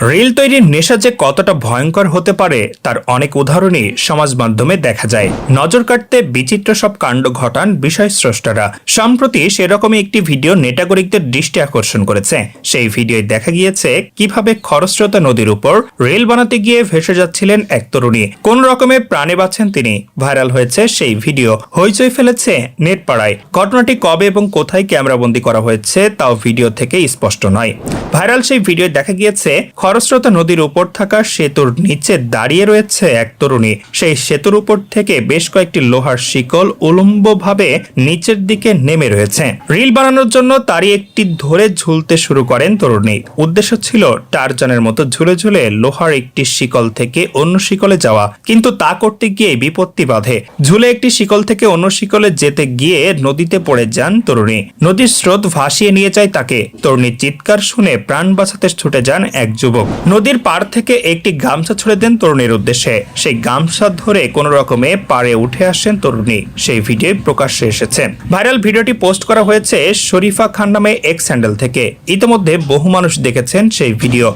Reel তৈরির নেশা যে কতটা ভয়ঙ্কর হতে পারে তার অনেক উদাহরণই সমাজ মাধ্যমে দেখা যায়। নজর কাটতে বিচিত্র সব কাণ্ড ঘটান বিষয় স্রষ্টারা। সম্প্রতি সেরকমই একটি ভিডিও নেটাগরিকদের দৃষ্টি আকর্ষণ করেছে। সেই ভিডিওয় দেখা গিয়েছে কিভাবে খরস্রোতা নদীর উপর রেল বানাতে গিয়ে ভেসে যাচ্ছিলেন এক তরুণী। কোন রকমে প্রাণে বাঁচেন তিনি। ভাইরাল হয়েছে সেই ভিডিও, হইচই ফেলেছে নেট পাড়ায়। ঘটনাটি কবে এবং কোথায় ক্যামেরাবন্দি করা হয়েছে তাও ভিডিও থেকে স্পষ্ট নয়। ভাইরাল সেই ভিডিওয় দেখা গিয়েছে খরস্রোতা নদীর উপর থাকা সেতুর নিচে দাঁড়িয়ে রয়েছে এক তরুণী। সেই সেতুর উপর থেকে বেশ কয়েকটি লোহার শিকল উলম্বভাবে নিচের দিকে নেমে রয়েছে। রিল বানানোর জন্য তারই একটি ধরে ঝুলতে শুরু করেন তরুণী। উদ্দেশ্য ছিল টারজানের মতো ঝুলে ঝুলে লোহার একটি শিকল থেকে অন্য শিকলে যাওয়া, কিন্তু তা করতে গিয়ে বিপত্তি বাধে। ঝুলে একটি শিকল থেকে অন্য শিকলে যেতে গিয়ে নদীতে পড়ে যান তরুণী। নদীর স্রোত ভাসিয়ে নিয়ে যায় তাকে। তরুণীর চিৎকার শুনে প্রাণ বাঁচাতে ছুটে যান এক যুবক। নদীর পার থেকে একটি গামছা ছুড়ে দেন তরুণীর উদ্দেশ্যে। সেই গামছা ধরে কোন রকমে পাড়ে উঠে আসেন তরুণী। সেই ভিডিও প্রকাশ্যে এসেছে। ভাইরাল ভিডিওটি পোস্ট করা হয়েছে শরীফা খান নামে এক্স হ্যান্ডেল থেকে। ইতিমধ্যে বহু মানুষ দেখেছেন সেই ভিডিও।